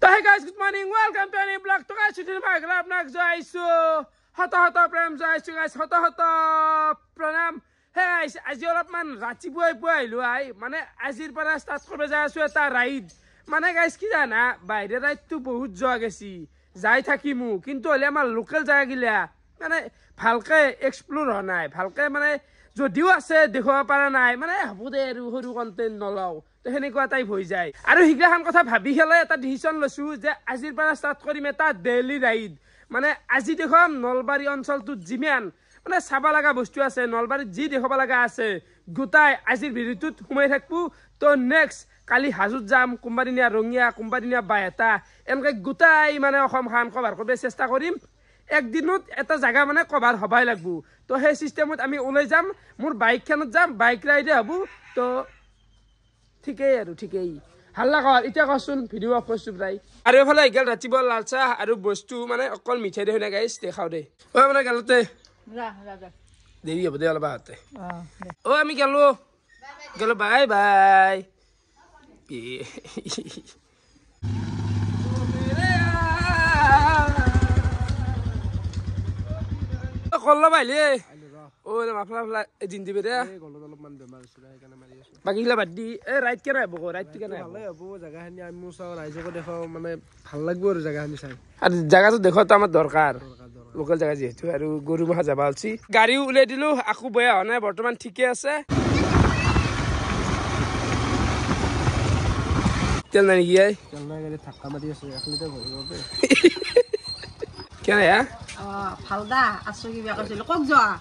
Hey guys, good morning. Welcome to any vlog. To guys, today my grab nak jaisu. Hata pranam jaisu guys. Hata pranam. Hey guys, আজি অলপমান ৰাতিপুৱাই আহিলো মানে আজিৰ পৰা start কৰিব যাই আছো এটা ৰাইড মানে গাইস কি জানা বাইৰে ৰাইডটো বহুত যোৱা গেছি যাই থাকিমু কিন্তু হলে আমাৰ লোকাল জায়গা গিলা মানে ভালকে এক্সপ্লোৰ হ নাই ভালকে মানে যদিও আছে দেখুৱা পাৰা নাই মানে হবুদে আৰু সৰু কন্টেন্ট নলাও তো হেনেকুৱা টাইপ হৈ যায় আৰু হিগলাখান কথা ভাবি খেলে এটা ডিসিশন লৈছো যে আজিৰ পৰা ষ্টাৰ্ট কৰিম এটা ডেইলি ৰাইড মানে আজি দেখম নলবাৰী অঞ্চলটো জিমান মানে চাবা লাগা বস্তু আছে নলবাৰীত যি দেখাব লাগা আছে গুটাই আজিৰ ভিডিওটোত সোমাই থাকবো তো নেক্সট কালি হাজুত যাম কুম্বাদিনিয়া ৰঙিয়া কুম্বাদিনিয়া বাইটা এনেকে গুটাই মানে অসম খান কভাৰ কৰিব চেষ্টা কৰিম একদিনত এটা জায়গা মানে কভাৰ হবাই লাগবো তো সেই সিস্টেমত আমি ওলাই যাম মোৰ বাইকখনত যাম বাইক ৰাইডে হবো তো ঠিকেই হাল্লা কৰ ইটা কচোন ভিডিও অফ কৰছো প্ৰায় আৰ এফালে গেল ৰাতিপুৱা লাল চাহ আৰু বস্তু মানে অকল মিঠাই দেখুন গাইছ দেখাও দে ও মানে গেলতে দেৰি হ'ব দে অলপ আহতে ও আমি গেলো বাই বাই কল্লা বাইলে ও মাফলা দিন দিবে দে বাকি গিলা বাদ দি রাইড কেনে হব রাইডটো কেনে ভালে হব জায়গাখানি আমি চাও রাইজকো দেখাও মানে ভাল লাগবো আৰু জায়গাখানি চাই আৰু জায়গাটো দেখাটো আমাৰ দৰকাৰ লোকাল জায়গা যেহেতু আৰু গৰু মাহা যাবা আলছি গাড়ী উলাই দিলো আকু বয়া হোৱা নাই বৰ্তমান ঠিকে আছে তেল নাই নেকি তেল নাই গাড়ী ধাক্কা মাৰি আছে 1 লিটাৰ ভৰিব কেনে ভালদা আছো কি বেয়া কৈছিল কক যোৱা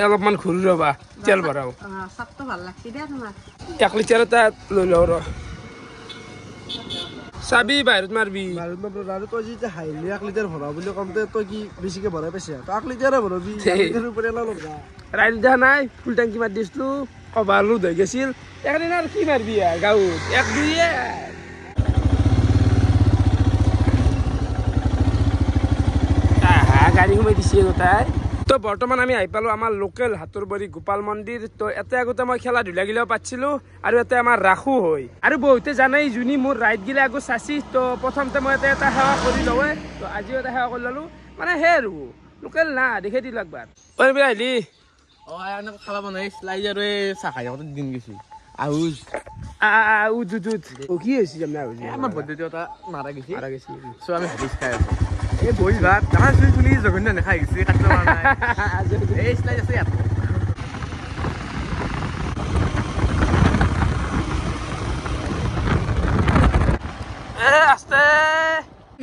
অলপমান ঘূৰি ৰবা তেল ভৰাও সাপটো ভাল লাগছি দে তোমাক 1 লিটাৰ এটা লৈ লও ৰ চাবি বাহিৰত মাৰবি আৰু তই যেতিয়া হাইলি 1 লিটাৰ ভৰাও বুলি কমতে তই কি বেছিকে ভৰাই পাইছা তই 1 লিটাৰে ভৰাবি 1 লিটাৰৰ ওপৰে লগা ৰাইড দেখা নাই ফুল টেংকি মাৰি দিছিলো কভাৰলো হৈ গৈছিল একদিন আৰু কি মাৰবি গাঁৱত 1-2 গাড়ী সোমাই দিছে গোটাই তো বৰ্তমান আমি আহি পালো আমাৰ লোকেল হাতৰবাৰী গোপাল মন্দিৰ তো এতে আগতে মই খেলা ধূলা গিলাও পাতিছিলো আৰু এতে আমাৰ ৰাখো হয় আৰু বহুতে জানাই যোনি মোৰ ৰাইড গিলা আগত চাচি তো প্ৰথমতে মই এটা সেৱা কৰি লওঁৱে তো আজিও এটা সেৱা কৰি ললো মানে হে আৰু লোকেল না দেখে দিল একবাৰ ঐ বে আহিলি এনেকৈ খালা বনাই স্লাইজ আৰু চাহ খাই যাওঁতে দিন গৈছি আহুজ কি হৈছে জানা আমাৰ পদ্ধতি এটা মাৰা গৈছি চ' আমি হাবিজ খাই আছো এই বহি ভাত ডাঙৰ চুলি জঘন্য নেখাই গৈছে কাটিব পৰা নাই এই স্লাইজ আছে ইয়াত আস্তে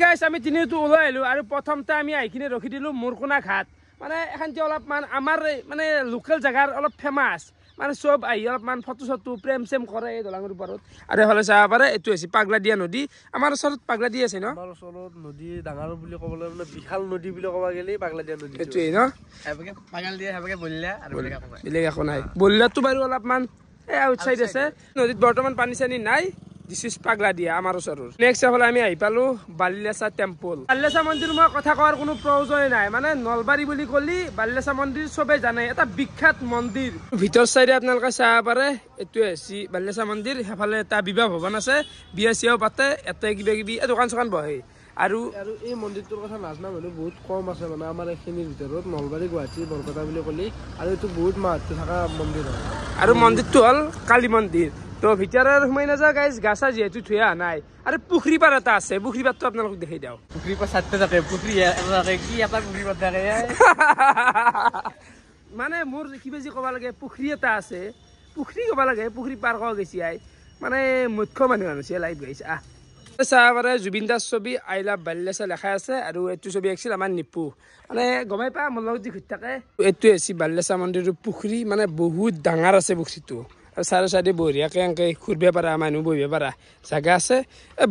গাইছ আমি তিনিওটো ওলাই আহিলো আৰু প্ৰথমতে আমি আহিকিনে ৰখি দিলো মুৰকুনা ঘাট মানে এখানটি অলপমান আমাৰ মানে লোকেল জাগাৰ অলপ ফেমাছ মানে সব আহি অলপমান ফটো চটো প্ৰেম চেম কৰে এই দলাঙৰ ওপৰত আৰু এফালে চাব পাৰে এইটো হৈছে পাগলাদিয়া নদী আমাৰ ওচৰত পাগলাদিয়া আছে ন আমাৰ ওচৰত নদী ডাঙৰ বুলি ক'বলৈ মানে বিশাল নদী বুলি ক'ব গ'লে পাগলাদিয়া নদী এইটোৱেই ন পাগলাদিয়া হেবাকে বলিয়া আৰু বেলেগ একো নাই বলিয়াটো বাৰু অলপমান এই আউটসাইড আছে নদীত বৰ্তমান পানী চানী নাই দিছ ইজ পাগলাদিয়া আমাৰ ওচৰৰ নেক্সট এফালে আমি আহি পালো বালিলেচা টেম্পল বালিলেচা মন্দিৰ মই কথা কোৱাৰ কোনো প্ৰয়োজনেই নাই মানে নলবাৰী বুলি ক'লি বালিলেচা মন্দিৰ চবেই জানে এটা বিখ্যাত মন্দিৰ ভিতৰ চাইডে আপোনালোকে চাব পাৰে এইটোৱে হৈছে বালিলেচা মন্দিৰ সেইফালে এটা বিবাহ ভৱন আছে বিয়া চিয়াও পাতে এতে কিবা কিবি দোকান চোকান বহে আৰু এই মন্দিৰটোৰ কথা নাজনা মানুহ বহুত কম আছে মানে আমাৰ এইখিনিৰ ভিতৰত নলবাৰী গুৱাহাটী বৰপেটা বুলি ক'লি আৰু এইটো বহুত মাহাত্ম্য থকা মন্দিৰ হয় আৰু মন্দিৰটো হ'ল কালী মন্দিৰ তো ভিতৰৰ সোমাই নাযায় গাইজ গাছা যিহেতু থোৱা নাই আৰু পুখুৰী পাৰ এটা আছে পুখুৰী পাৰটো আপোনালোকক দেখাই দিওঁ পুখুৰী পাৰ চাইডতে থাকে পুখুৰী থাকে কি এটা পুখুৰী পাৰ থাকে মানে মোৰ কিবা যি ক'ব লাগে পুখুৰী এটা আছে পুখুৰী ক'ব লাগে পুখুৰী পাৰ কৰা গৈছে মানে মুখ্য মানুহ আছে লাইভ গাইছে চাব পাৰে জুবিন দাস ছবি আই লাভ বালিলেচা লেখা আছে আৰু এইটো ছবি আঁকিছিল আমাৰ নিপু মানে গমাই পা মোৰ লগত যি ঘূৰি থাকে এইটোৱে হৈছে বালিলেচা মন্দিৰৰ পুখুৰী মানে বহুত ডাঙৰ আছে পুখুৰীটো আৰু চাৰে চাইডে বঢ়িয়াকে এনেকৈ ঘূৰিব পাৰা মানুহ বহিব পাৰা জাগা আছে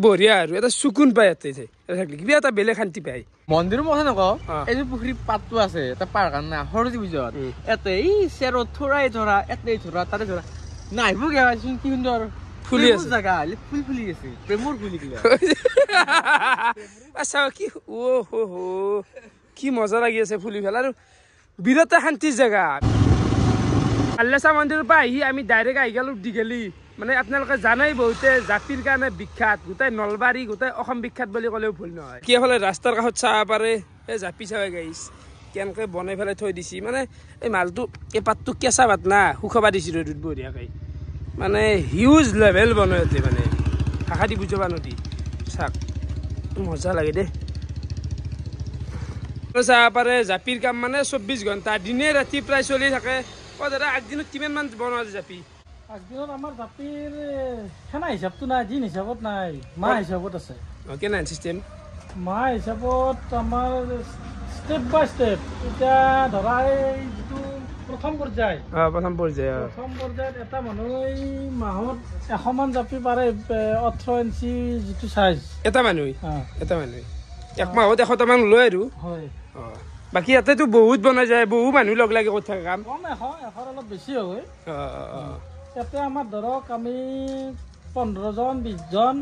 বঢ়িয়া আৰু এটা চকুন পায় ইয়াতে থাকিলে কিবা এটা বেলেগ শান্তি পায় মন্দিৰৰ কথা নকওঁ এই যে পুখুৰী পাতটো আছে এটা পাৰ কাৰণে সৰস্বতী পূজাত ইয়াতে এই চেৰত থৰাই ধৰা ইয়াতে ধৰা তাতে ধৰা নাহিব গেৱাচোন কি সুন্দৰ ফুলি আছে জাগা ফুল ফুলি আছে প্ৰেমৰ ফুলি গিলা আচ্ছা কি ও হো কি মজা লাগি আছে ফুলি ফেল আৰু বিৰাট শান্তিৰ জাগা বালিলেচা মন্দিৰৰ পৰা আহি আমি ডাইৰেক্ট আহি গেলো দীঘেলী মানে আপোনালোকে জানাই বহুতে জাপিৰ কাৰণে বিখ্যাত গোটেই নলবাৰী গোটেই অসম বিখ্যাত বুলি ক'লেও ভুল নহয় কি হ'লে ৰাস্তাৰ কাষত চাব পাৰে এই জাপি চাব গাইছ কেনেকৈ বনাই পেলাই থৈ দিছি মানে এই মালটো এই পাতটো কেঁচা পাত না শুকাব দিছি ৰ'দত বঢ়িয়াকৈ মানে হিউজ লেভেল বনাইছে মানে ভাষা দি বুজাব নদী চাওক মজা লাগে দেই চাব পাৰে জাপিৰ কাম মানে 24 ঘণ্টা দিনে ৰাতি প্ৰায় চলি থাকে দাদা আগদিনত কিমানমান বনোৱা জাপি আগদিনত আমাৰ জাপিৰ খানা হিচাপটো নাই দিন হিচাপত নাই মাহ হিচাপত আছে কেনেহেন চিষ্টেম মাহ হিচাপত আমাৰ ষ্টেপ বাই ষ্টেপ এতিয়া ধৰা এই যিটো প্ৰথম পৰ্যায় এটা মানুহে মাহত 100 মান জাপি পাৰে 18 ইঞ্চি যিটো চাইজ এটা মানুহে এক মাহত 100টা মান লয় আৰু হয় বাকী ইয়াতেতো বহুত বনাই যায় বহু মানুহ লগ লাগি কৰি থাকে কাম কম 100 অলপ বেছি হয় ইয়াতে আমাৰ ধৰক আমি 15 জন 20 জন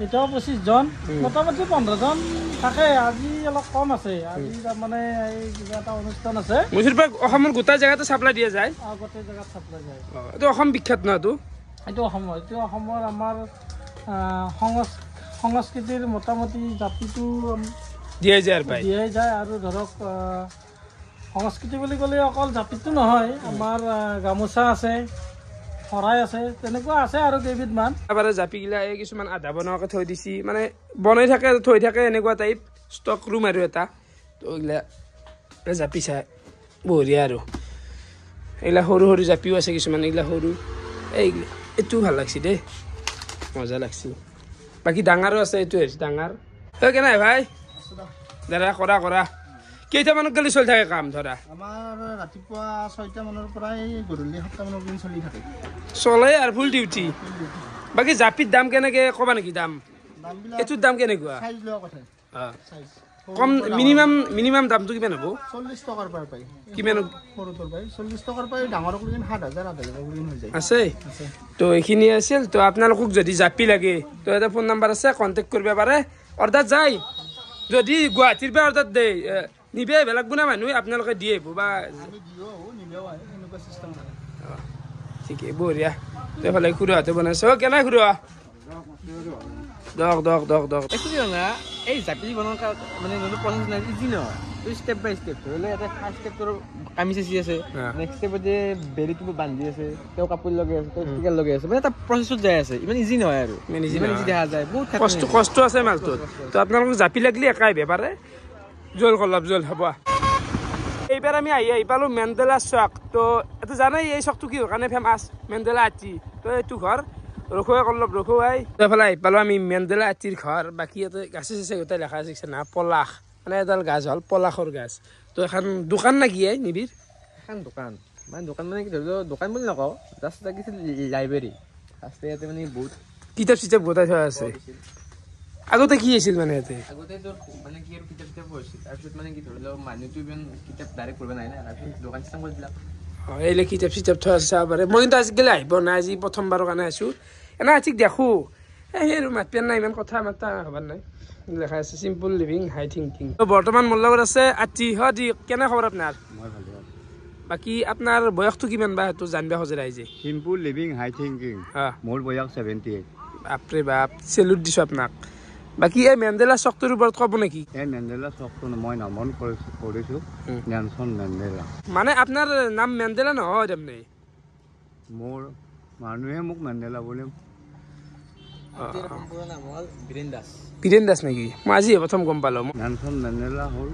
এটাও 25 জন মোটামুটি 15 জন থাকে আজি অলপ কম আছে আজি তাৰমানে এই কিবা এটা অনুষ্ঠান আছে মুছিৰপা অসমৰ গোটা জায়গাতে সাপ্লাই দিয়া যায় গোটেই জায়গাত সাপ্লাই যায় এইটো অসম বিখ্যাত ন এইটো অসমৰ আমাৰ সংস্কৃতিৰ মোটামুটি জাতিটো দিয়াই যায় আৰু ধৰক সংস্কৃতি বুলি ক'লে অকল জাতিটো নহয় আমাৰ গামোচা আছে শৰাই আছে তেনেকুৱা আছে আৰু কেইবিধমান এবাৰে জাপিগিলা এই কিছুমান আধা বনোৱাকৈ থৈ দিছি মানে বনাই থাকে থৈ থাকে এনেকুৱা টাইপ ষ্টক ৰুম আৰু এটা তো এইগিলা জাপি চাই বঢ়িয়া আৰু এইগিলা সৰু সৰু জাপিও আছে কিছুমান এইগিলা সৰু এইগিলা এইটো ভাল লাগছি দেই মজা লাগছি বাকী ডাঙৰো আছে এইটো ডাঙৰ কেনে ভাই দাদা কৰা কেইটামানত গ'লে চলি থাকে কাম ধৰা আমাৰ ৰাতিপুৱা 6টা মানৰ পৰাই গধূলি 7টা মানৰ দিন চলি থাকে চলে আৰু ফুল ডিউটি বাকী জাপিৰ দাম কেনেকৈ ক'বা নেকি দাম এইটোৰ দাম কেনেকুৱা সাইজ লোৱা কথা সাইজ কম মিনিমাম দামটো কিমান হ'ব 40 টকাৰ পৰা পাই কিমান সৰুটোৰ পাই 40 টকাৰ পৰা ডাঙৰক লৈ 7000 8000 কৰি হৈ যায় আছে তো এইখিনি আছিল তো আপোনালোকক যদি জাপি লাগে তো এটা ফোন নাম্বাৰ আছে কণ্টেক্ট কৰিব পাৰে অৰ্ডাৰ যায় যদি গুৱাহাটীৰ পৰা অৰ্ডাৰ দিয়ে নিবে বেলেগ গুণা মানুহে আপোনালোকে দিয়ে বা ঠিকে বঢ়িয়া এইফালে খুড়াহঁতে বনাইছে কেনে খুড়া দক এই জাপি বনোৱাৰ মানে প্ৰচেছ নাই ইজি নহয় ষ্টেপ বাই ষ্টেপ ধৰি লওক ইয়াতে ফাৰ্ষ্ট ষ্টেপটোৰ কামি চাচি আছে নেক্সট ষ্টেপত যে বেলিটো বান্ধি আছে তেওঁ কাপোৰ লগাই আছে তেওঁ টিকেট লগাই আছে মানে এটা প্ৰচেছত যাই আছে ইমান ইজি নহয় আৰু ইজি দেখা যায় বহুত কষ্ট আছে মালটোত তো আপোনালোকক জাপি লাগিলে একাই বেপাৰে জল হ'ব এইবাৰ আমি আহি পালোঁ মেণ্ডেলা চক তো এইটো জানাই এই চকটো কিহৰ কাৰণে ফেমাছ মেণ্ডেলা আটি তো এইটো ঘৰ ৰখুৱাই ৰখুৱাই এইফালে আহি পালোঁ আমি মেণ্ডেলা আটিৰ ঘৰ বাকী ইয়াতে গাছে চাছে গোটেই লেখা আছে না পলাশ মানে এডাল গাছ হ'ল পলাশৰ গাছ তো এখন দোকান না কি নিবিৰ এখন দোকান মানে কি ধৰি লওক দোকান বুলি নকওঁ জাষ্ট এটা কিছু লাইব্ৰেৰী আছে ইয়াতে মানে বহুত কিতাপ চিতাপ গোটাই থোৱা আছে আগতে কি আছিল মানে ইয়াতে আগতে তোৰ মানে কি আৰু কিতাপ পঢ়িছিল তাৰপিছত মানে কি ধৰি লওক মানুহটো ইমান কিতাপ ডাইৰেক্ট পঢ়িব নাই না তাৰপিছত দোকান চিষ্টেম কৰি দিলাক এইলে কিতাপ চিতাপ থোৱা আছে চাব পাৰে মই কিন্তু আজিকালি আহিব নাই আজি প্ৰথমবাৰৰ কাৰণে আছোঁ এনে ঠিক দেখোঁ সেই আৰু মাতপেন নাই ইমান কথা মাতা হ'বাৰ নাই লেখা আছে চিম্পল লিভিং হাই থিংকিং বৰ্তমান মোৰ লগত আছে আটি দি কেনে খবৰ আপোনাৰ বাকী আপোনাৰ বয়সটো কিমান বা সেইটো জানিব খোজে ৰাইজে চিম্পল লিভিং হাই থিংকিং মোৰ বয়স 78 বাপৰে বাপ চেলুট দিছোঁ আপোনাক বাকী এই মেণ্ডেলা চকটোৰ ওপৰত ক'ব নেকি এই মেণ্ডেলা চকটো মই নামন কৰিছোঁ নেলছন মেণ্ডেলা মানে আপোনাৰ নাম মেণ্ডেলা নহয় তাৰমানে মোৰ মানুহে মোক মেণ্ডেলা বুলি নাম হ'ল বীৰেন দাস নেকি মই আজি প্ৰথম গম পালোঁ নেলছন মেণ্ডেলা হ'ল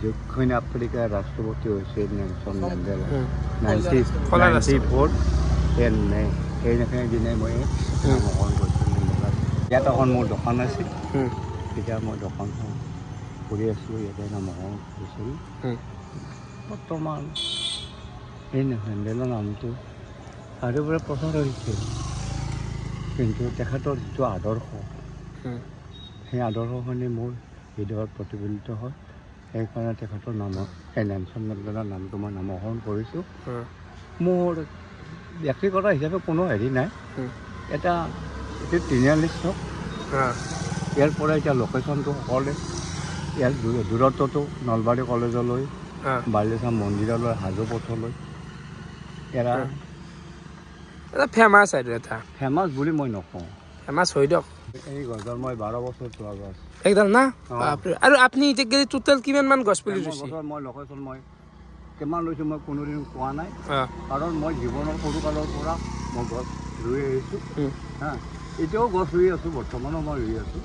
দক্ষিণ আফ্ৰিকাৰ ৰাষ্ট্ৰপতি হৈছে নেলছন মেণ্ডেলা 94 মে সেইদিনাখনৰ দিনাই মই নামকৰণ কৰিছোঁ মেণ্ডেলা ইয়াত এখন মোৰ দোকান আছিল তেতিয়া মই দোকানখন কৰি আছোঁ ইয়াতে নামকৰণ কৰিছিলোঁ বৰ্তমান এই মেণ্ডেলা নামটো চাৰিওফালে প্ৰচাৰ হৈছে কিন্তু তেখেতৰ যিটো আদৰ্শ সেই আদৰ্শখিনি মোৰ হৃদয়ত প্ৰতিফলিত হয় সেইকাৰণে তেখেতৰ নামত এই নেলছন মেণ্ডেলাৰ নামটো মই নামকৰণ কৰিছোঁ মোৰ ব্যক্তিগত হিচাপে কোনো হেৰি নাই এটা এইটো তিনিআলি চক ইয়াৰ পৰা এতিয়া লোকেশ্যনটো সকলোৱে ইয়াৰ দূৰত্বটো নলবাৰী কলেজলৈ বালিচা মন্দিৰলৈ হাজো পথলৈ এৰা এটা ফেমাছ আৰু এটা ফেমাছ বুলি মই নকওঁ ফেমাছ হৈ দিয়ক এই গছডাল মই 12 বছৰ থোৱা গছ একদম না বাপৰে আৰু আপুনি এতিয়া টোটেল কিমান মান গছ পুলি ৰুইছে মই লোকেশ্যন মই কিমান লৈছোঁ মই কোনোদিন কোৱা নাই কাৰণ মই জীৱনৰ সৰুকালৰ পৰা মই গছ ৰুই আহিছোঁ হা এতিয়াও গছ ৰুই আছোঁ বৰ্তমানো মই ৰুই আছোঁ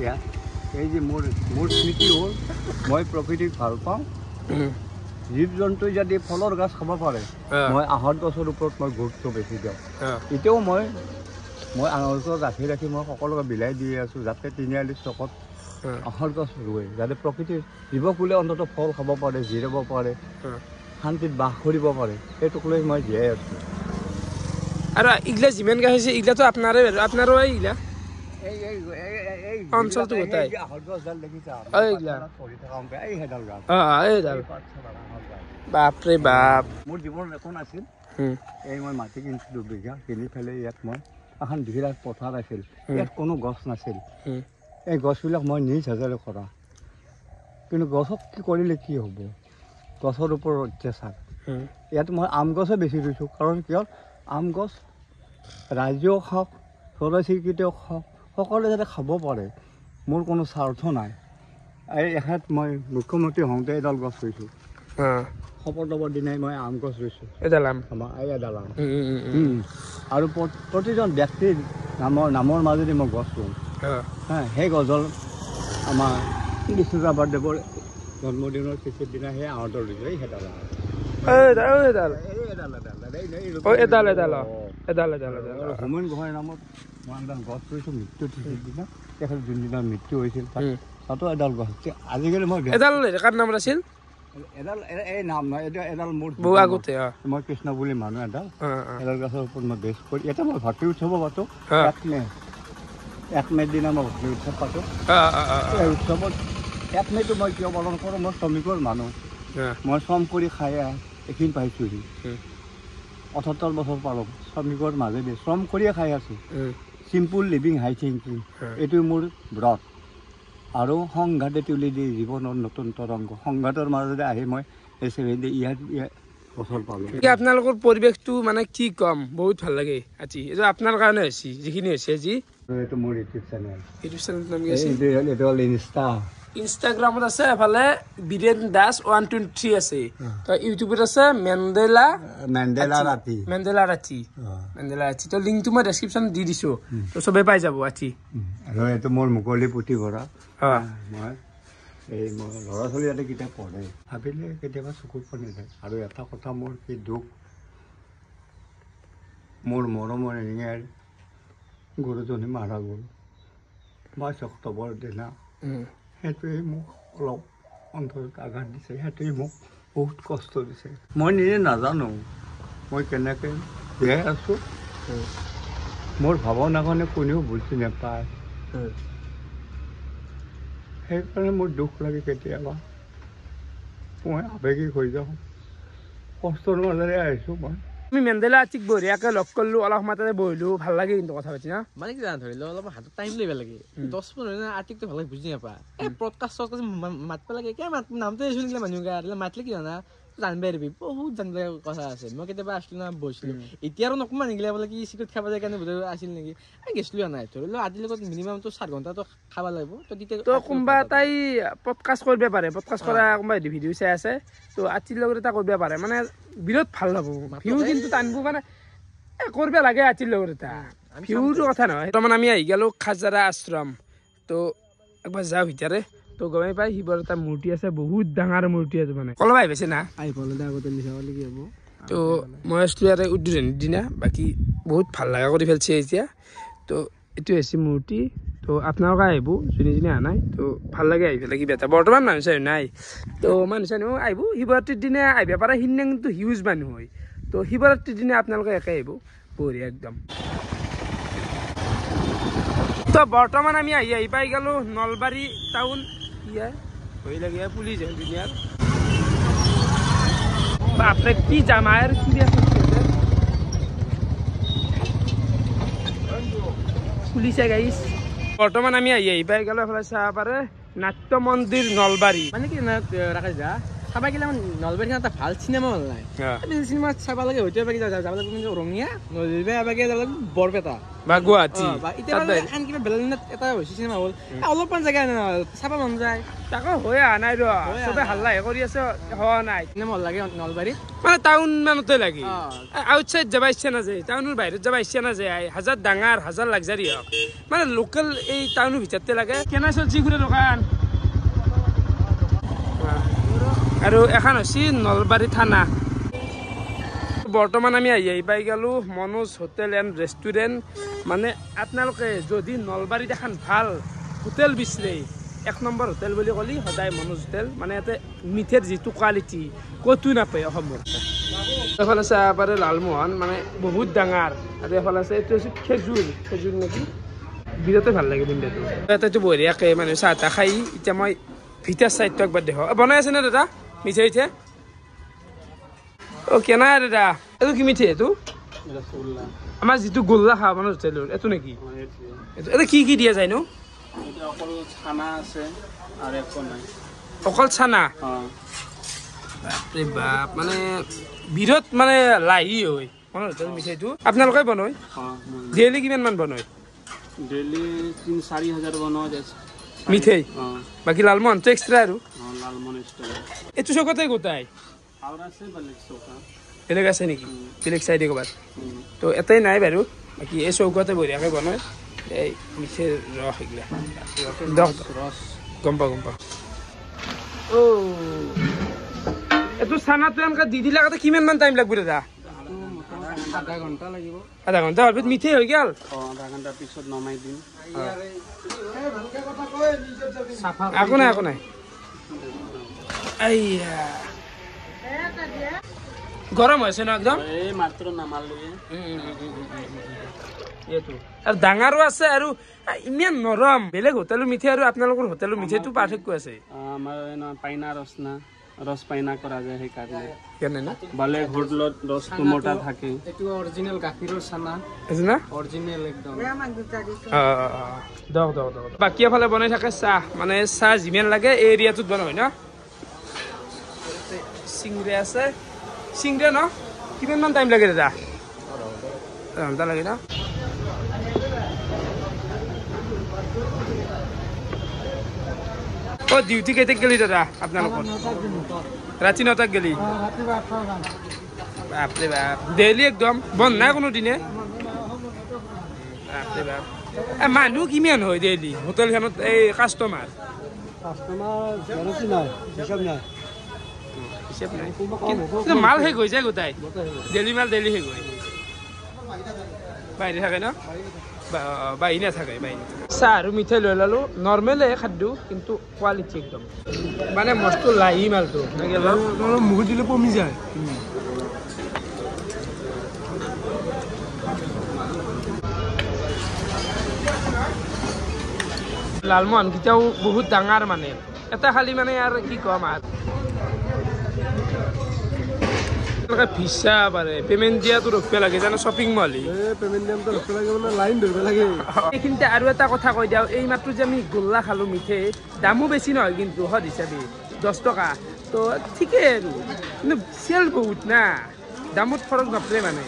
ইয়াত এই যে মোৰ স্মৃতি হ'ল মই প্ৰকৃতিক ভাল পাওঁ জীৱ জন্তুই যদি ফলৰ গছ খাব পাৰে মই আহঁত গছৰ ওপৰত মই গুৰুত্ব বেছি দিওঁ এতিয়াও মই আহঁত গছ ৰাখি মই সকলোকে বিলাই দি আছোঁ যাতে তিনিআলি চকত আহঁত গছ ৰুৱে যাতে প্ৰকৃতিৰ জীৱকুলে অন্ততঃ ফল খাব পাৰে জিৰাব পাৰে শান্তিত বাস কৰিব পাৰে সেইটোক লৈ মই জীয়াই আছোঁ আৰু এইগিলা যিমান গাছ হৈছে এইগিলাতো আপোনাৰো এইগিলা অঞ্চলটো গোটাই বাপৰে বাপ মোৰ জীৱনত একো নাছিল এই মই মাটি কিনিছিলোঁ বিঘা কিনি পেলাই ইয়াত মই এখন বিৰাট পথাৰ আছিল ইয়াত কোনো গছ নাছিল এই গছবিলাক মই নিজ হাতেৰে কৰা কিন্তু গছক কি কৰিলে কি হ'ব গছৰ ওপৰত অত্যাচাৰ ইয়াত মই আম গছে বেছি ৰুইছোঁ কাৰণ কিয় আম গছ ৰাইজেও খাওক চৰাই চিৰিকটিও খাওক সকলোৱে যাতে খাব পাৰে মোৰ কোনো স্বাৰ্থ নাই এই এখাত মই মুখ্যমন্ত্ৰী হওঁতে এডাল গছ ৰুইছোঁ শপতবৰ দিনাই মই আম গছ ৰুইছোঁ এডাল আম আৰু প্ৰতিজন ব্যক্তিৰ নামৰ মাজেদি মই গছ ৰুওঁ সেই গছডাল আমাৰ বিষ্ণুৰাভাদেৱৰ জন্মদিনৰ পিছৰ দিনা সেই আহঁতৰ ৰুইছোঁ এই হোমেন গোহাঁইৰ নামত মই এডাল গছ ৰুইছোঁ মৃত্যুৰ পিছৰ দিনা তেখেত যোনদিনা মৃত্যু হৈছিল তাতো এডাল গছ আজিকালি মই নাম আছিল এডাল এই নাম নহয় এডাল মোৰ আগতে মই কৃষ্ণ বুলি মানুহ এডাল গছৰ ওপৰত মই বেছ কৰি এতিয়া মই ভৰ্তি উৎসৱ পাতো 1 মেৰ দিনা মই ভৰ্তি উৎসৱ পাতো এই উৎসৱত 1 মেটো মই কিয় পালন কৰোঁ মই শ্ৰমিকৰ মানুহ মই শ্ৰম কৰি খাই এইখিনি পাইছোঁহি 78 বছৰ পালোঁ শ্ৰমিকৰ মাজেদি শ্ৰম কৰিয়ে খাই আছোঁ চিম্পুল লিভিং হাই থিংকিং এইটো মোৰ ব্ৰত আৰু সংঘাতে তুলি দি জীৱনৰ নতুন তৰংগ সংঘাতৰ মাজতে আহি মই এই ইয়াত বছৰ পালোঁ আপোনালোকৰ পৰিৱেশটো মানে কি কম বহুত ভাল লাগে আজি এইটো আপোনাৰ কাৰণে হৈছে যিখিনি হৈছে আজি এইটো মোৰ ইউটিউব চেনেল নাম কি আছে এইটো হ'ল ইনষ্টাগ্ৰামত আছে এফালে বীৰেন দাস 123 আছে তো ইউটিউবত আছে মেণ্ডেলা ৰাতি তো লিংকটো মই ডেছক্ৰিপশ্যনত দি দিছোঁ তো চবেই পাই যাব আজি আৰু এইটো মোৰ মুকলি পুথিভঁৰা মই এই ল'ৰা ছোৱালী ইয়াতে কিতাপ পঢ়ে ভাবিলে কেতিয়াবা চকুত পানী যায় আৰু এটা কথা মোৰ কি দুখ মোৰ মৰমৰ এঙাৰ গৰুজনী মাৰা গ'ল 22 অক্টোবৰ দিনা সেইটোৱে মোক অলপ অন্তৰত আঘাত দিছে সেইটোৱে মোক বহুত কষ্ট দিছে মই নিজে নাজানো মই কেনেকৈ জীয়াই আছোঁ মোৰ ভাৱনাখনে কোনেও বুজি নাপায় সেইকাৰণে মোৰ দুখ লাগে কেতিয়াবা মই আৱেগিক হৈ যাওঁ কষ্টৰ মাজেৰে আহিছোঁ মই আমি মেণ্ডেলা আৰ্টিক বঢ়িয়াকৈ লগ কৰিলোঁ অলপ সময় তাতে বহিলোঁ ভাল লাগে কিন্তু কথা পাতি না মানে কি জানা ধৰি লওক অলপ হাতত টাইম লাগিব লাগে 10-15 দিন আৰ্টিকটো ভালকৈ বুজি নাপায় এই পডকাষ্ট মাতিব লাগে কিয় নামটো শুনিলে মানুহ মাতিলে কি জানা জানিব পাৰিবি বহুত জানিব কথা আছে মই কেতিয়াবা আছিলোঁ না বহিছিলোঁ এতিয়া আৰু নকমা নিগিলে বোলে কি চিকেট খাব যায় কাৰণে বোধ আছিল নেকি গেছিলোঁ নাই ধৰি লওক আজিৰ লগত মিনিমামটো 4 ঘণ্টাটো খাব লাগিব তো তেতিয়া তো কোনোবা এটাই পডকাষ্ট কৰিব পাৰে পডকাষ্ট কৰা কোনোবা ভিডিঅ' চাই আছে তো আজিৰ লগত এটা কৰিব পাৰে মানে বিৰাট ভাল হ'ব ভিউ কিন্তু টানিব মানে কৰিব লাগে আজিৰ লগত এটা ভিউটো কথা নহয় তাৰমানে আমি আহি গ'লোঁ খাজাৰা আশ্ৰম তো একবাৰ যাওঁ ভিতৰে তো গমাই পাই শিৱৰ এটা মূৰ্তি আছে বহুত ডাঙৰ মূৰ্তি আছে মানে কলবা আহি পাইছে না আহি পালে আগতে লিখা পালে কি হ'ব তো মই আছিলোঁ ইয়াতে উদ্বোধনীৰ দিনা বাকী বহুত ভাল লগা কৰি ফেলছে এতিয়া তো এইটো হৈছে মূৰ্তি তো আপোনালোকে আহিব যোনে যোনে অহা নাই তো ভাল লাগে আহি পেলাই কিবা এটা বৰ্তমান মানুহ চাই নাই তো মানুহ চাই আহিব শিৱৰাত্ৰিৰ দিনা আহিব পাৰে সিদিনা কিন্তু হিউজ মানুহ হয় তো শিৱৰাত্ৰিৰ দিনা আপোনালোকে একে আহিব বঢ়িয়া একদম তো বৰ্তমান আমি আহি পাই গ'লোঁ নলবাৰী টাউন ভয় লাগে পুলিচ দুনিয়াৰ বাপৰে কি জামাৰ কি পুলিচে গাইছ বৰ্তমান আমি আহি পাই গ'লোঁ এফালে চাব পাৰে নাট্য মন্দিৰ নলবাৰী মানে কি ৰাকেশ দা চাবা গেলে আমাৰ নলবাৰীখন এটা ভাল চিনেমা হল নাই চিনেমা চাব লাগে হয়তো এবাৰ যাব লাগিব কিন্তু ৰঙিয়া নলবাৰী এবাৰ যাব লাগিব বৰপেটা বা গুৱাহাটী এতিয়া আন কিবা বেলেগ এটা হৈছে চিনেমা হল অলপমান জেগা চাব মন যায় তাকো হৈ অহা নাই ৰ চবে হাল্লাহে কৰি আছে হোৱা নাই চিনেমা হল লাগে নলবাৰীত মানে টাউন মানতে লাগে আউটসাইড যাব ইচ্ছা নাযায় টাউনৰ বাহিৰত যাব ইচ্ছা নাযায় হাজাৰ ডাঙৰ হাজাৰ লাগজাৰী হওক মানে লোকেল এই টাউনৰ ভিতৰতে লাগে কেনে চব্জি ঘূৰে দোকান আৰু এখন হৈছে নলবাৰী থানা বৰ্তমান আমি আহি পাই গ'লো মনোজ হোটেল এণ্ড ৰেষ্টুৰেণ্ট মানে আপোনালোকে যদি নলবাৰীত এখন ভাল হোটেল বিচাৰে 1 নম্বৰ হোটেল বুলি ক'লে সদায় মনোজ হোটেল মানে ইয়াতে মিঠেৰ যিটো কোৱালিটি ক'তো নাপায় অসমত এইফালে আছে পাৰে লালমোহন মানে বহুত ডাঙৰ আৰু এইফালে আছে এইটো হৈছে খেজুৰ নেকি বিৰাটেই ভাল লাগে বিন্দাটো ইয়াতেতো বঢ়িয়াকৈ মানে চাহ তাহ খাই এতিয়া মই ভিতৰ চাইডটো একবাৰ দেখো বনাই আছে নে দাদা মিঠে অ' কেনা দাদা এইটো কি মিঠে এইটো আমাৰ যিটো গোল্লা খাওঁ মানে হোটেলৰ এইটো নেকি এইটো কি দিয়া যায় নো অকল চানা বাপৰে বাপ মানে বিৰত মানে লাহি হয় মানে হোটেল মিঠাইটো আপোনালোকে বনায় ডেইলি কিমানমান বনায় ডেইলি 3-4 হাজাৰ বনোৱা যায় মিঠাই বাকী লালমোহনটো এক্সট্ৰা আৰু লালমোহন এক্সট্ৰা এইটো চকতে গোটাই আৰু আছে বেলেগ চৌকা বেলেগ আছে নেকি বেলেগ চাইডে ক'ৰবাত তো এটাই নাই বাৰু বাকী এই চৌকাতে বঢ়িয়াকৈ বনায় এই মিঠেৰ ৰস এইগিলা ৰস গম পাওঁ অ' এইটো চানাটো এনেকৈ দি দিলে আগতে কিমানমান টাইম লাগব দাদা আধা ঘণ্টা লাগিব আধা ঘণ্টা হোৱাৰ পিছত মিঠেই হৈ গ'ল আধা ঘণ্টাৰ পিছত নমাই দিম একো নাই এইয়া গৰম হৈছে ন একদম এই মাত্ৰ নামালোৱে এইটো আৰু ডাঙৰো আছে আৰু ইমান নৰম বেলেগ হোটেলৰ মিঠাই আৰু আপোনালোকৰ হোটেলৰ মিঠাইটো পাৰ্থক্য আছে আমাৰ পাইনা ৰস পাইনা কৰা যায় সেইকাৰণে কেনে না বেলেগ হোটেলত ৰসটো মোটা থাকে এইটো অৰিজিনেল গাখীৰৰ চানা আছে না অৰিজিনেল একদম বাকী এফালে বনাই থাকে চাহ মানে চাহ যিমান লাগে এই এৰিয়াটোত বনাই হয় ন চিংৰা আছে চিংৰা ন কিমানমান টাইম লাগে দাদা আধা ঘণ্টা লাগে ন অ' ডিউটি কেইটাক গেলি দাদা আপোনালোকৰ ৰাতি 9টাত গেলি বাপৰে বাপ ডেইলি একদম বন্ধ নাই কোনো দিনে বাপৰে বাপ মানুহ কিমান হয় ডেইলি হোটেলখনত এই কাষ্টমাৰ মাল শেষ হৈ যায় গোটাই ডেইলি মাল ডেইলি শেষ হয় বাহিৰে থাকে ন বাহি নাথাকে চাহ আৰু মিঠাই লৈ ল'লো নৰ্মেলে খাদ্য কিন্তু কোৱালিটি একদম মানে মস্ত লাহি মালটো মুখ দিলে কমি যায় লালমোহন কেইটাও বহুত ডাঙৰ মানে এটা খালি মানে আৰু কি ক'ম আৰু ভিসা পাৰে পেমেণ্ট দিয়াটো ৰখিব লাগে জানো শ্বপিং মল এইখিনিতে আৰু এটা কথা কৈ দিওঁ এই মাত্ৰ যে আমি গোল্লা খালোঁ মিঠে দামো বেছি নহয় কিন্তু সদ হিচাপে 10 টকা তো ঠিকেই আৰু কিন্তু চেল বহুত না দামত ফৰক নপৰে মানে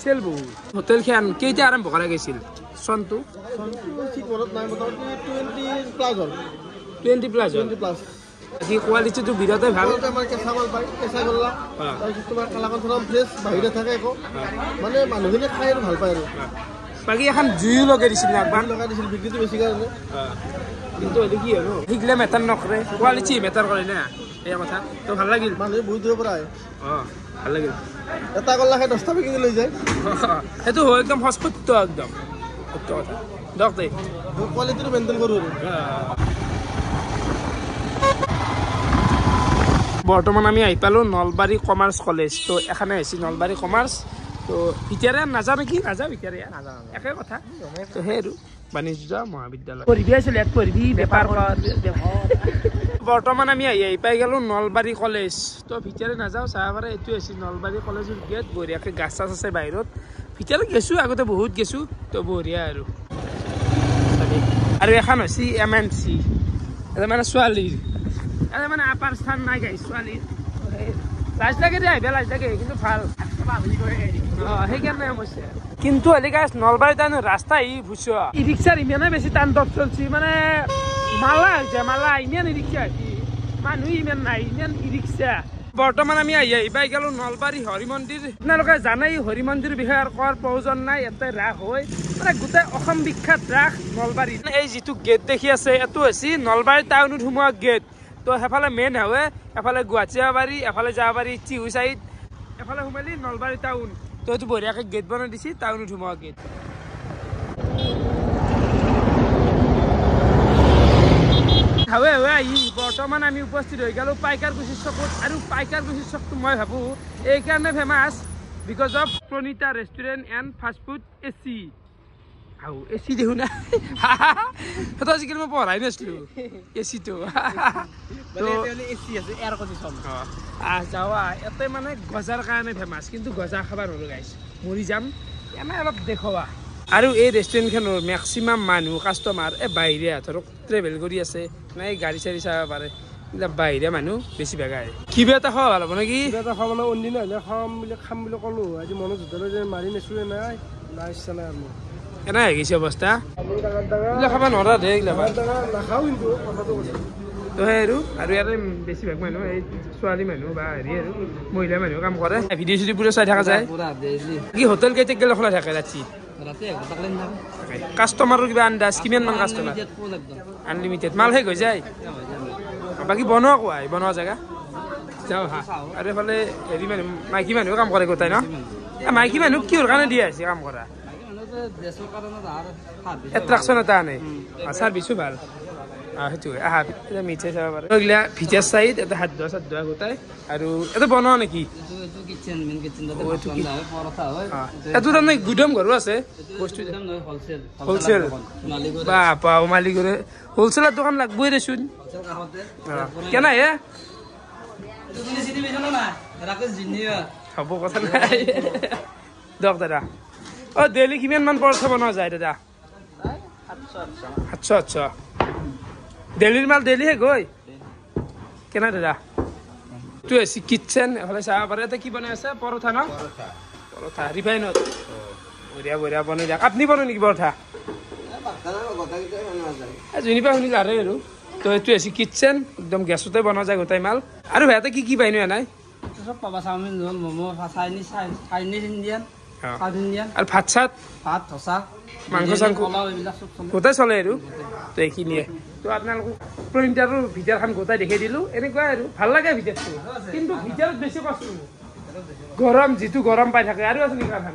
চেল বহুত হোটেলখন কেইটা আৰম্ভ কৰা গৈছিল চনটো 20+ কি কোৱালিটিটো বিৰাটেই ভাল আমাৰ কেঁচা মাল পায় কেঁচা গল্লা তাৰপিছত তোমাৰ কালাকন ফ্ৰেছ বাহিৰে থাকে একো মানে মানুহখিনিয়ে খাই আৰু ভাল পায় আৰু বাকী এখন জুইও লগাই দিছিল না একবাৰ লগাই দিছিল বিক্ৰীটো বেছি কাৰণে কিন্তু এইটো কি আৰু শিকিলে মেটাৰ নকৰে কোৱালিটি মেটাৰ কৰে না এই কথা তো ভাল লাগিল মানুহে বহুত দূৰৰ পৰা আহে ভাল লাগিল এটা গল্লা খাই 10টা পেকিং লৈ যায় সেইটো হয় একদম সত্য একদম সত্য কথা দক দে কোৱালিটিটো মেইনটেইন কৰোঁ বৰ্তমান আমি আহি পালোঁ নলবাৰী কমাৰ্চ কলেজ তো এখানে হৈছে নলবাৰী কমাৰ্চ তো ভিতৰে নাযাওঁ নেকি নাযাওঁ ভিতৰে নাযাওঁ একে কথা তো সেই আৰু বাণিজ্য মহাবিদ্যালয় পঢ়িবি আছিলোঁ ইয়াত পঢ়িবি বেপাৰ বৰ্তমান আমি আহি পাই গ'লোঁ নলবাৰী কলেজ তো ভিতৰে নাযাওঁ চাব পাৰে এইটো হৈছে নলবাৰী কলেজৰ গেট বঢ়িয়াকৈ গাছ চাছ আছে বাহিৰত ভিতৰত গৈছোঁ আগতে বহুত গৈছোঁ তো বঢ়িয়া আৰু এখন হৈছে MNC এটা মানে ছোৱালীৰ মানে আপাৰ স্থান নাই গাই ছোৱালীৰ লাজ লাগে দে আহিবা লাজ লাগে কিন্তু ভাল সেইকাৰণে সমস্যা কিন্তু হলে গাইছ নলবাৰী টাউন ৰাস্তা ই ভুচ ই ৰিক্সাৰ ইমানে বেছি টান চলছি মানে মালা হৈছে মালা ইমান ই ৰিক্সা হৈছে মানুহ ইমান নাই ইমান ই ৰিক্সা বৰ্তমান আমি পাই গেলো নলবাৰী হৰি মন্দিৰ আপোনালোকে জানেই হৰি মন্দিৰ বিষয়ে আৰু কোৱাৰ প্ৰয়োজন নাই ইয়াতে ৰাস হয় মানে গোটেই অসম বিখ্যাত ৰাস নলবাৰী এই যিটো গেট দেখি আছে এইটো হৈছে নলবাৰী টাউনত সোমোৱা গেট তো সেইফালে মেইন হয় এফালে গুৱাহাটী যাব পাৰি এফালে যাব পাৰি টিহু চাইড এফালে সোমালি নলবাৰী টাউন তো এইটো বঢ়িয়াকে গেট বনাই দিছে টাউনত সোমোৱা গেট বৰ্তমান আমি উপস্থিত হৈ গেলো পাইকাৰকুছি চকত আৰু পাইকাৰকুছি চকটো মই ভাবো এইকাৰণে famous because of Pranita restaurant and fast food এচি আও এচি দেখো না সেইটো আজিকালি মই পঢ়াই নাছিলো এচিটো যাৱা ইয়াতে মানে গজাৰ কাৰণে ফেমাছ কিন্তু গজা খাব নোৱাৰো গাইছ মৰি যাম এনে অলপ দেখুৱা আৰু এই ৰেষ্টুৰেণ্টখনৰ মেক্সিমাম মানুহ কাষ্টমাৰ এই বাহিৰা ধৰক ট্ৰেভেল কৰি আছে নাই গাড়ী চাড়ী চাব পাৰে বাহিৰা মানুহ বেছি বেগা আহে কিবা এটা খোৱা ভাল হ'ব নেকি কিবা এটা খোৱা মানে অন্যদিন আহিলে খাম বুলি ক'লো আজি মনত জোতালৈ যে মাৰি নেচোৱে নাই নাই ইচ্ছা নাই আৰু এনে হৈ গৈছে অৱস্থা এইবিলাক খাব নোৱাৰা দে এইবিলাক নাখাওঁ কিন্তু কথাটো কৈছোঁ তো সেই আৰু ইয়াতে বেছিভাগ মানুহ এই ছোৱালী মানুহ বা হেৰি আৰু মহিলা মানুহ কাম কৰে ভিডিঅ' চিডিঅ' পুৰা চাই থকা যায় কি হোটেল কেইটাক গেলে খোলা থাকে ৰাতি কাষ্টমাৰৰ কিবা আন্দাজ কিমানমান কাষ্টমাৰ আনলিমিটেড মাল শেষ হৈ যায় বাকী বনোৱা কোৱা বনোৱা জেগা যাওঁ হা আৰু এইফালে হেৰি মানুহ মাইকী মানুহ কাম কৰে গোটাই ন মাইকী মানুহ কিহৰ কাৰণে দিয়া আছে কাম কৰা এট্ৰেকশ্যন এটা আনে চাৰ্ভিছো ভাল সেইটোৱে আহা মিঠাই চাব পাৰে এইগিলা ভিতৰৰ চাইড এটা হাত ধোৱা চাত ধোৱা গোটাই আৰু এটা বনোৱা নেকি এইটো তাৰমানে গুদাম ঘৰো আছে বস্তু হলচেল বা মালিকৰে হলচেলৰ দোকান লাগবই দেচোন কেনে হে হ'ব কথা নাই দিয়ক দাদা অ' ডেইলি কিমানমান পৰঠা বনোৱা যায় দাদা 700 ডেইলিৰ মাল ডেইলি হে গৈ কেনে দাদা এইটো হৈছে কিটচেন এফালে চাব পাৰে এতিয়া কি বনাই আছে পৰঠা ন পৰঠা ৰিফাইনত বঢ়িয়া বঢ়িয়া বনাই দিয়ক আপুনি বনাই নেকি পৰঠা যোনিপা শুনিলে আৰু তো এইটো হৈছে কিটচেন একদম গেছতে বনোৱা যায় গোটাই মাল আৰু সিহঁতে কি পাই নো নাই চব পাবা chowmein roll momo' Chinese Indian South Indian আৰু ভাত চাত ভাত ধচা মাংস চাংস এইবিলাক চব চলে গোটাই চলে আৰু তো এইখিনিয়ে তো আপোনালোকক প্ৰিণ্টাৰৰ ভিতৰখন গোটাই দেখাই দিলোঁ এনেকুৱাই আৰু ভাল লাগে ভিতৰটো কিন্তু ভিতৰত বেছি কষ্ট গৰম যিটো গৰম পাই থাকে আৰু আছে নেকি খানা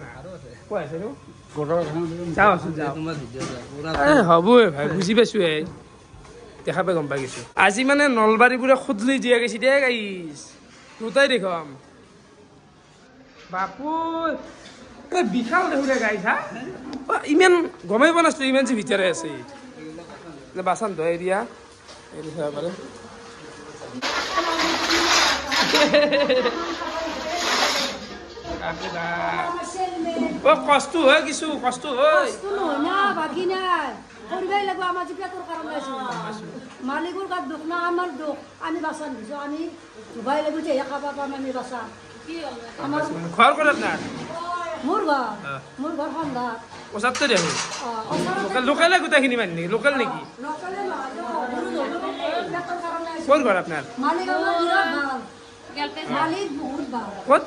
কৈ আছে নো যাওঁ আছো যাওঁ হ'বই ভাই বুজি পাইছোঁ এই দেখা পাই গম পাই গৈছোঁ আজি মানে নলবাৰীবোৰে খুদলি দিয়া গৈছে দে গাইছ গোটাই দেখুৱাম বাপু বিশাল দেখোঁ দে গাইছ হা ইমান গমেই পোৱা নাছিলোঁ ইমান যে ভিতৰে আছে বাচন ধুৱাই দিয়া এইটো চাব পাৰে কষ্ট হয় কিছু কষ্ট হয় মালিকৰ গাত দুখ না আমাৰ দুখ আমি বাচন দিছো আমি ধুবাই লাগো যে খাব পাম আমি বাচা আমাৰ ঘৰ ক'ত আপোনাৰ মোৰ ঘৰ সন্ধাত ওচৰতে দেখোন লোকেলে গোটেইখিনি মানে নেকি লোকেল নেকি ক'ত ঘৰ আপোনাৰ ক'ত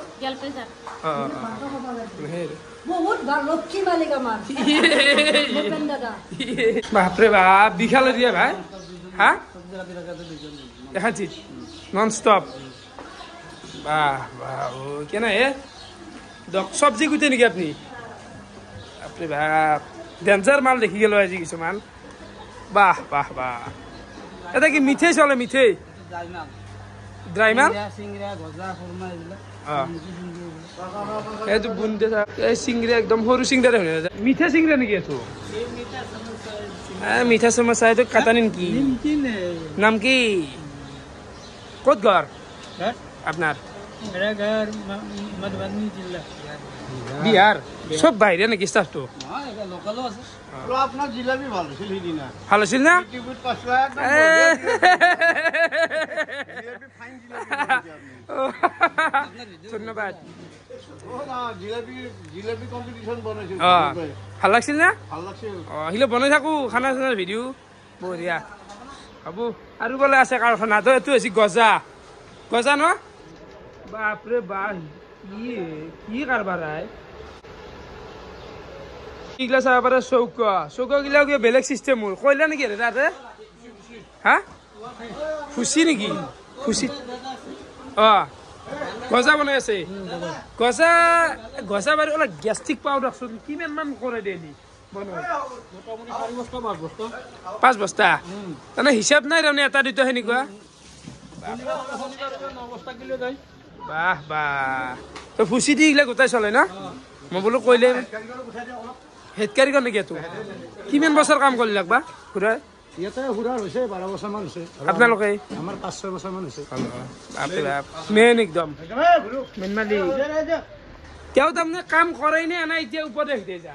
বাপৰে বাপ বিশাল দিয়া ভাই হা দেখাচ্ছি নন স্টপ বাহ বাহ কেনে হে চব্জি গুটে নেকি আপনি বাপরে বাপ ডেঞ্জার মাল দেখি গেল আজি কিছুমান বাহ বাহ বাহ এটা কি মিঠে চলে মিঠে ড্রাই মাল এইটো বুন্দে এই চিংৰা একদম সৰু চিংৰা মিঠা চিংৰা নেকি এইটো মিঠা সমস্যা এইটো কাটানি নেকি নাম কি ক'ত ঘৰ আপনার বিহার সব বাইরে নাকি স্টাফটো আপনার জিলাপি ভালো ছিল ভালো ছিল না ধন্যবাদ জিলেপি কম্পিটিশ্যন বনাইছিল ভাল লাগছিল না ভাল লাগছিল আহিলে বনাই থাকো খানা চানাৰ ভিডিঅ' বঢ়িয়া হ'ব আৰু বোলে আছে কাৰখানা তো এইটো হৈছে গজা গজা ন বাপৰে বাপ কি কাৰবাৰ এইগিলা চাব পাৰে চৌকা কিবা বেলেগ চিষ্টেম মোৰ কয়লা নেকি তাতে হা খুচি নেকি খুচি গজা বনাই আছে গজা গজা বাৰু অলপ গেষ্ট্ৰিক পাওঁ দিয়কচোন কিমান মান কৰে ডেইলি বনাই 5 বস্তা তাৰমানে হিচাপ নাই তাৰমানে এটা দুটা সেনেকুৱা বাহ বাহ তো ফুচি দি এইগিলা গোটাই চলে না মই বোলো কৈলে হেড কাৰিকৰ নেকি এইটো কিমান বছৰ কাম কৰিলে বা খুৰাই ইয়াতে হুৰাৰ হৈছে 12 বছৰমান হৈছে আপোনালোকে আমাৰ 5-6 বছৰমান হৈছে মেইন একদম মেইন মালি তেওঁ তাৰমানে কাম কৰাই নে এনে এতিয়া উপদেশ দিয়ে যা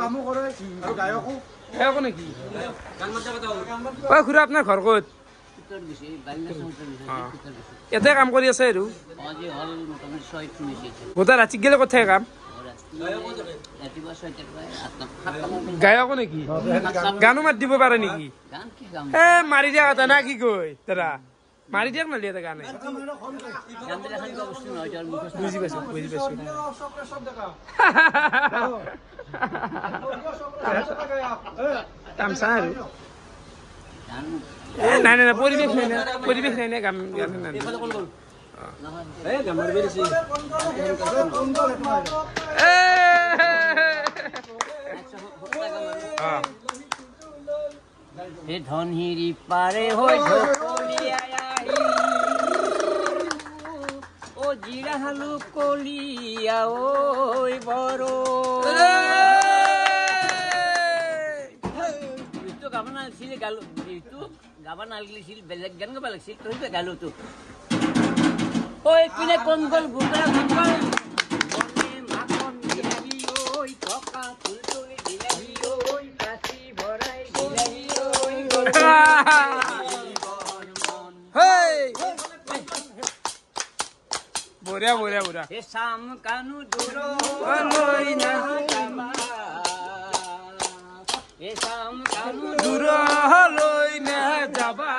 কামো কৰে আৰু গায়কো গায়কো নেকি অ খুৰা আপোনাৰ ঘৰ ক'ত ইয়াতে কাম কৰি আছে আৰু গোটেই ৰাতি গেলে ক'ত থাকে কাম গায়কো নেকি গানো মাত দিব পাৰে নেকি এ মাৰি দিয়া কথা না কি কয় দাদা মাৰি দিয়ক না এটা গানে বুজি পাইছো তামচা আৰু নাই নাই পৰিৱেশ নাই না গান নাই ধনহিৰি পাৰে হৈ ও জিৰাহালু কলিয়া ঐ বৰ গাব নালাগিছিল গালো গাব নালাগিছিল বেলেগ গান গাব লাগিছিল তই গালো তো ঐ পিনে কম গল বুটা মাখন মাখন বিলাহী ঐ টকা ফুলতলি বিলাহী ঐ কাশি ভৰাই বিলাহী বঢ়িয়া বঢ়িয়া বঢ়িয়া হে শাম কানু দূৰ লৈ না হে শাম কানু দূৰ লৈ না যাবা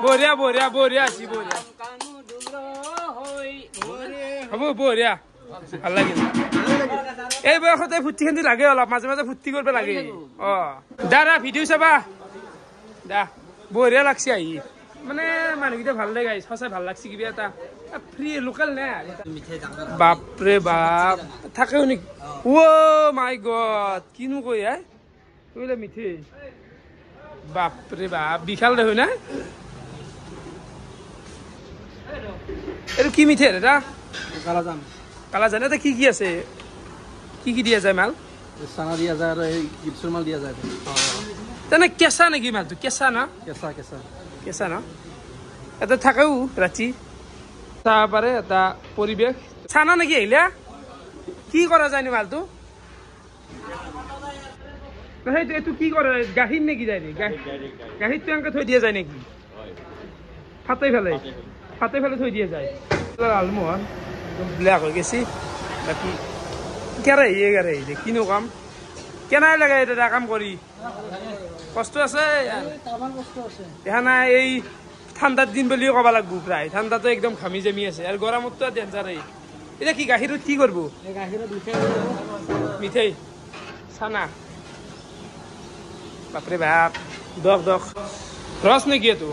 বঢ়িয়া বঢ়িয়া বঢ়িয়া আছি বঢ়িয়া হ'ব বঢ়িয়া ভাল লাগিল এই বয়সতে ফুৰ্তি খেন্দি লাগে অলপ মাজে মাজে ফুৰ্তি কৰিব লাগে দাদা ভিডিঅ' চাবা দা বঢ়িয়া লাগছে আহি মানে মানুহকেইটা ভাল লাগে সঁচাই ভাল লাগছে কিবা এটা ফ্ৰী লোকেল নে বাপৰে বাপ থাকেও নেকি অ' মাই গড কিনো কৈ বোলে মিঠে বাপৰে বাপ বিশাল দেখোন না এইটো কি মিঠে দাদা কালাজান এটা কি কি আছে কি দিয়া যায় মাল চানা দিয়া যায় আৰু এই গিপছৰ মাল দিয়া যায় তেনে কেঁচা নেকি মালটো কেঁচা না কেঁচা ন এটা থাকেও ৰাতি চাব পাৰে এটা পৰিৱেশ চানা নেকি আহিলে কি কৰা যায় নি মালটো সেইটো এইটো কি কৰে গাখীৰ নেকি যায় নেকি গাখীৰটো এনেকৈ থৈ দিয়া যায় নেকি ফাটাই ফেলাই থৈ দিয়া যায় লালমোহন ব্লেক হৈ গেছি বাকী কেৰাহী কিনো কাম কেনাই লাগে দাদা কাম কৰি কষ্ট আছে দেখা নাই এই ঠাণ্ডাৰ দিন বুলিও ক'ব লাগিব প্ৰায় ঠাণ্ডাটো একদম ঘামি জামি আছে আৰু গৰমতো ডেঞ্জাৰেই এতিয়া কি গাখীৰত কি কৰিব মিঠাই চানা বাপৰে বাপ দক ৰস নেকি এইটো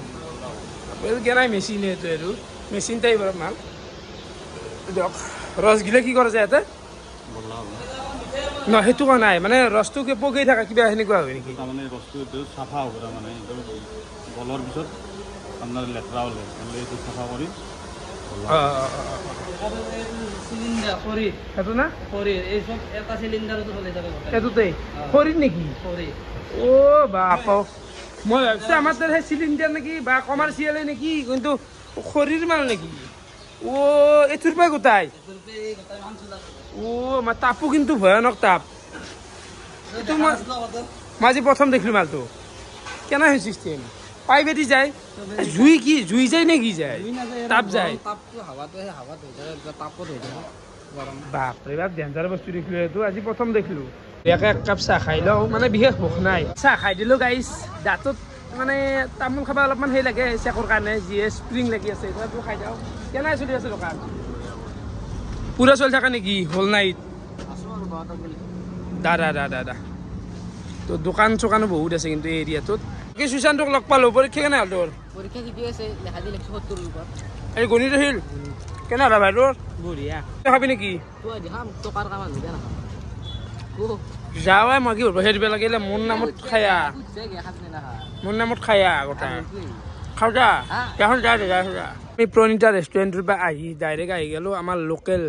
কেনাই মেচিন এইটো আৰু মেচিন টাইপৰ মাল দিয়ক ৰস গিলে কি কৰা যায় ইয়াতে ন সেইটো কোৱা নাই মানে ৰসটো পকি থকা কিবা সেনেকুৱা হয় নেকি তাৰমানে ৰসটো চাফা হ'ব তাৰমানে গলৰ পিছত আপোনাৰ লেতেৰা হ'লে এইটো চাফা কৰি সেইটো না এইটোতে খৰিত নেকি অ' বাপ মই ভাবিছোঁ আমাৰ তাত সেই চিলিণ্ডাৰ নেকি বা কমাৰ্চিয়েলে নেকি কিন্তু খৰিৰ মাল নেকি ও এতুর পাই কোথায় ও মা তাপও কিন্তু ভয়ানক তাপ এইটো মাঝে প্রথম দেখলো মালটো কেনা হয় সিস্টেম পাই বেটি যায় জুই যায় নে কি যায় তাপ যায় বাপরে বাপ ডেঞ্জাৰ বস্তু দেখিলো এইটো আজি প্ৰথম দেখিলো এক কাপ চাহ খাই লওঁ মানে বিশেষ ভোক নাই চাহ খাই দিলো গাইছ দাঁতত মানে তামোল খাব অলপমান সেই লাগে চেকৰ কাৰণে যিয়ে স্প্ৰিং লাগি আছে সেইটো খাই যাওঁ কেনে চলি আছে দোকান পুৰা চলি থাকে নেকি হল নাইট দাদা তো দোকান চোকানো বহুত আছে কিন্তু এই এৰিয়াটোত কি সুশান্তক লগ পালো পৰীক্ষা কেনে হ'ল তোৰ পৰীক্ষা কি আছে লেখা দি লিখছো 70 ৰূপত এই গণিত আহিল কেনে হ'ল ভাই তোৰ বঢ়িয়া খাবি নেকি তই দেখাম টকাৰ কাম আনি দে না যাওয়াই মই কি কৰিব সেই দিব লাগিলে মোৰ নামত খায়া মোৰ নামত খায়া গোটা খাও যা এখন যা আমি প্ৰণীতা ৰেষ্টুৰেণ্টৰ পৰা আহি ডাইৰেক্ট আহি গ'লো আমাৰ লোকেল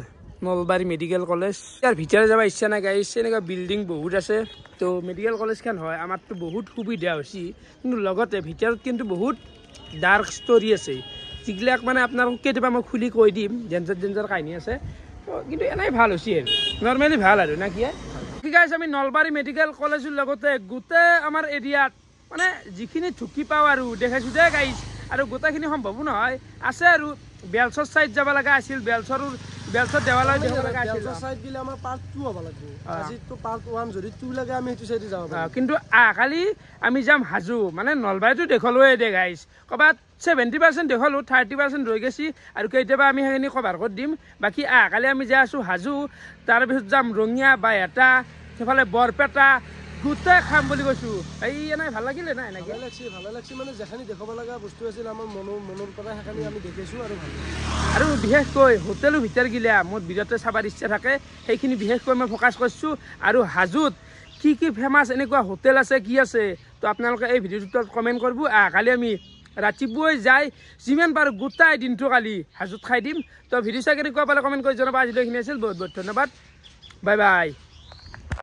নলবাৰী মেডিকেল কলেজ ইয়াৰ ভিতৰে যাব ইচ্ছা নাই গাইছ এনেকুৱা বিল্ডিং বহুত আছে তো মেডিকেল কলেজখন হয় আমাৰতো বহুত সুবিধা হৈছে কিন্তু লগতে ভিতৰত কিন্তু বহুত ডাৰ্ক ষ্টৰী আছে যিবিলাক মানে আপোনালোকক কেতিয়াবা মই খুলি কৈ দিম ডেঞ্জাৰ কাহিনী আছে কিন্তু এনেই ভাল হৈছে আৰু নৰ্মেলি ভাল আৰু না কি গাইছ আমি নলবাৰী মেডিকেল কলেজৰ লগতে গোটেই আমাৰ এৰিয়াত মানে যিখিনি ঢুকি পাওঁ আৰু দেখাইছোঁ যে গাইছ আৰু গোটেইখিনি সম্ভৱো নহয় আছে আৰু বেলচৰ চাইড যাব লগা আছিল বেলচৰ দেৱালয় যাব লগা আছিল সাইড গিলে আমাৰ পাৰ্ট 2 হ'ব লাগিব আজিতো পাৰ্ট 1 যদি 2 লাগে আমি সেইটো সাইডে যাব পাৰিম কিন্তু কালি আমি যাম হাজো মানে নলবাৰীটো দেখলোৱে দে গাইছ ক'ৰবাত 70% দেখলো 30% ৰৈ গৈছি আৰু কেতিয়াবা আমি সেইখিনি কভাৰ কৰি দিম বাকী কালি আমি যাই আছোঁ হাজো তাৰপিছত যাম ৰঙিয়া বাইহাটা সেইফালে বৰপেটা গোটেই খাম বুলি কৈছোঁ এই এনেই ভাল লাগিলে না এনেকৈ ভালে লাগছে মানে যেখানি দেখাব লগা বস্তু আছিল আমাৰ মনৰ পৰা সেইখানি আমি দেখিছোঁ আৰু ভাল আৰু বিশেষকৈ হোটেলৰ ভিতৰ গিলা মোৰ বিৰতে চাবৰ ইচ্ছা থাকে সেইখিনি বিশেষকৈ মই ফ'কাছ কৰিছোঁ আৰু হাজোত কি ফেমাছ এনেকুৱা হোটেল আছে কি আছে তো আপোনালোকে এই ভিডিঅ'টোত কমেণ্ট কৰিব কালি আমি ৰাতিপুৱাই যাই যিমান পাৰোঁ গোটাই দিনটো কালি হাজোত খাই দিম তো ভিডিঅ' চাই কেনেকুৱা পালে কমেণ্ট কৰি জনাব আজিলৈ এইখিনি আছিল বহুত বহুত ধন্যবাদ বাই বাই